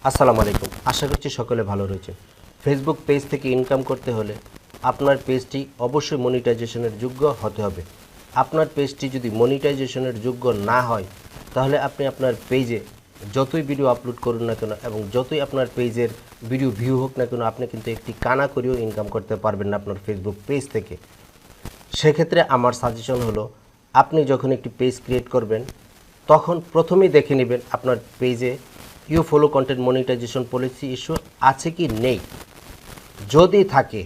আসসালামু আলাইকুম। আশা করছি সকলে ভালো রয়েছেন। ফেসবুক পেজ থেকে ইনকাম করতে হলে আপনার পেজটি অবশ্যই মনিটাইজেশনের যোগ্য হতে হবে। আপনার পেজটি যদি মনিটাইজেশনের যোগ্য না হয় তাহলে আপনি আপনার পেজে যতই ভিডিও আপলোড করুন না কেন এবং যতই আপনার পেজের ভিডিও ভিউ হোক না কেন আপনি কিন্তু একটি কানা করেও ইনকাম করতে পারবেন না আপনার ফেসবুক পেজ থেকে। সেক্ষেত্রে আমার সাজেশন হলো আপনি যখন একটি পেজ ক্রিয়েট করবেন তখন প্রথমেই দেখে নেবেন আপনার পেজে you follow content monetization policy issue আছে কি নেই। যদি থাকে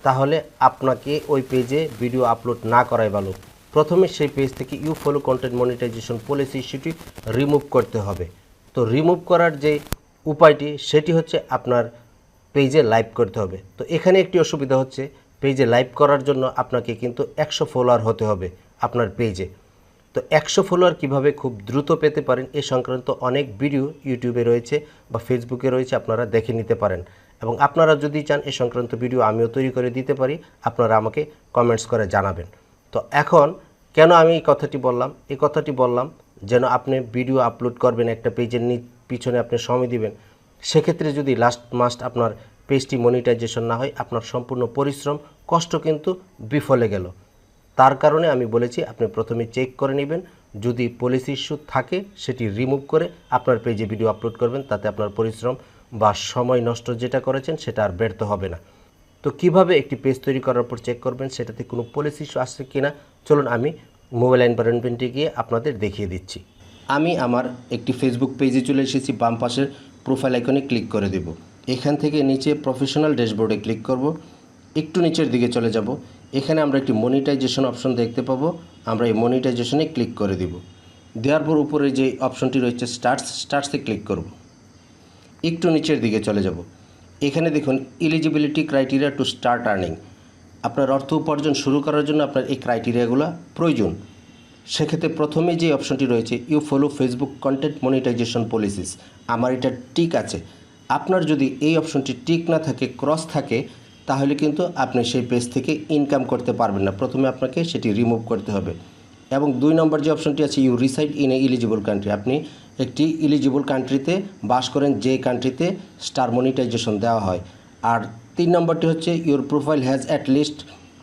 তাহলে আপনাকে ওই পেজে ভিডিও আপলোড না করাই ভালো। প্রথমে সেই পেজ থেকে you follow content monetization policy ইস্যুটি রিমুভ করতে হবে। তো রিমুভ করার যে উপায়টি সেটি হচ্ছে আপনার পেজে লাইভ করতে হবে। তো এখানে একটি অসুবিধা হচ্ছে, পেজে লাইভ করার জন্য আপনাকে কিন্তু 100 ফলোয়ার হতে হবে আপনার পেজে। তো 100 ফলোয়ার কীভাবে খুব দ্রুত পেতে পারেন এ সংক্রান্ত অনেক ভিডিও ইউটিউবে রয়েছে বা ফেসবুকে রয়েছে, আপনারা দেখে নিতে পারেন। এবং আপনারা যদি চান এ সংক্রান্ত ভিডিও আমিও তৈরি করে দিতে পারি, আপনারা আমাকে কমেন্টস করে জানাবেন। তো এখন কেন আমি এই কথাটি বললাম? এই কথাটি বললাম যেন আপনি ভিডিও আপলোড করবেন, একটা পেজের পিছনে আপনি সময় দিবেন, সেক্ষেত্রে যদি মাস্ট আপনার পেজটি মনিটাইজেশন না হয় আপনার সম্পূর্ণ পরিশ্রম কষ্ট কিন্তু বিফলে গেল। তার কারণে আমি বলেছি আপনি প্রথমে চেক করে নেবেন, যদি পলিসি ইস্যু থাকে সেটি রিমুভ করে আপনার পেজে ভিডিও আপলোড করবেন, তাতে আপনার পরিশ্রম বা সময় নষ্ট যেটা করেছেন সেটা আর ব্যর্থ হবে না। তো কিভাবে একটি পেজ তৈরি করার পর চেক করবেন সেটাতে কোনো পলিসি ইস্যু আসছে কিনা, চলুন আমি মোবাইল এনভায়রনমেন্টে গিয়ে আপনাদের দেখিয়ে দিচ্ছি। আমি আমার একটি ফেসবুক পেজে চলে এসেছি। বাম পাশের প্রোফাইল আইকনে ক্লিক করে দেব। এখান থেকে নিচে প্রফেশনাল ড্যাশবোর্ডে ক্লিক করব। একটু নিচের দিকে চলে যাব। এখানে আমরা একটি মনিটাইজেশন অপশন দেখতে পাবো। আমরা এই মনিটাইজেশনে ক্লিক করে দিব। দেওয়ার পর উপরে যে অপশনটি রয়েছে স্টার্টসে ক্লিক করব। একটু নিচের দিকে চলে যাব। এখানে দেখুন eligibility criteria to start earning. আপনার অর্থ উপার্জন শুরু করার জন্য আপনার এই ক্রাইটেরিয়াগুলো প্রয়োজন। সেক্ষেত্রে প্রথমে যে অপশনটি রয়েছে you follow Facebook content monetization policies, আমার এটা টিক আছে। আপনার যদি এই অপশনটি টিক না থাকে, ক্রস থাকে, তাহলে কিন্তু আপনি সেই পেজ থেকে ইনকাম করতে পারবেন না। প্রথমে আপনাকে সেটি রিমুভ করতে হবে। এবং 2 নম্বর যে অপশনটি আছে you reside in a eligible country, আপনি একটি ইলিজিবল কান্ট্রিতে বাস করেন যে কান্ট্রিতে স্টার মনিটাইজেশন দেওয়া হয়। আর 3 নম্বরটি হচ্ছে your profile has at least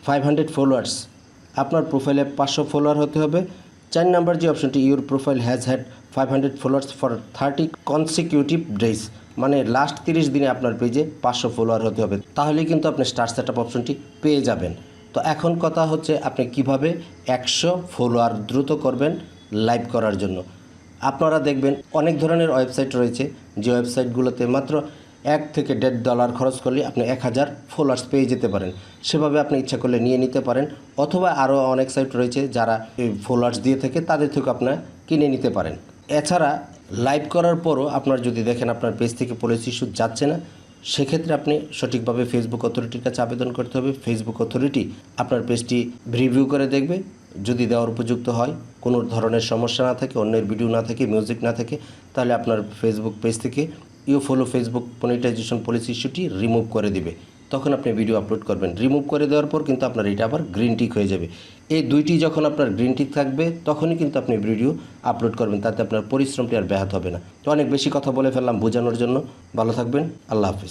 500 followers, আপনার প্রোফাইলে 500 ফলোয়ার হতে হবে। 4 নম্বর যে অপশনটি your profile has had 500 followers for 30 consecutive days, মানে লাস্ট 30 দিনে আপনার পেজে 500 ফলোয়ার হতে হবে, তাহলেই কিন্তু আপনি স্টার্ট সেটআপ অপশনটি পেয়ে যাবেন। তো এখন কথা হচ্ছে আপনি কিভাবে 100 ফলোয়ার দ্রুত করবেন লাইভ করার জন্য। আপনারা দেখবেন অনেক ধরনের ওয়েবসাইট রয়েছে, যে ওয়েবসাইটগুলোতে মাত্র $1 থেকে $1.5 খরচ করলে আপনি 1000 ফলোয়ার্স পেয়ে যেতে পারেন। সেভাবে আপনি ইচ্ছা করলে নিয়ে নিতে পারেন, অথবা আরও অনেক সাইট রয়েছে যারা এই ফলোয়ার্স দিয়ে থাকে, তাদের থেকে আপনারা কিনে নিতে পারেন। এছাড়া লাইভ করার পরও আপনার যদি দেখেন আপনার পেজ থেকে পলিসি ইস্যু যাচ্ছে না, সেক্ষেত্রে আপনি সঠিকভাবে ফেসবুক অথরিটির কাছে আবেদন করতে হবে। ফেসবুক অথরিটি আপনার পেজটি রিভিউ করে দেখবে, যদি দেওয়ার উপযুক্ত হয়, কোনো ধরনের সমস্যা না থাকে, অন্যের ভিডিও না থাকে, মিউজিক না থাকে, তাহলে আপনার ফেসবুক পেজ থেকে you follow Facebook monetization policy ইস্যুটি রিমুভ করে দিবে। তখন আপনি ভিডিও আপলোড করবেন। রিমুভ করে দেওয়ার পর কিন্তু আপনার এটা আবার গ্রিন টিক হয়ে যাবে। এই দুইটি যখন আপনার গ্রিন টিক থাকবে তখনই কিন্তু আপনি ভিডিও আপলোড করবেন, তাতে আপনার পরিশ্রমটি আর ব্যাহত হবে না। তো অনেক বেশি কথা বলে ফেললাম বোঝানোর জন্য। ভালো থাকবেন, আল্লাহ হাফিজ।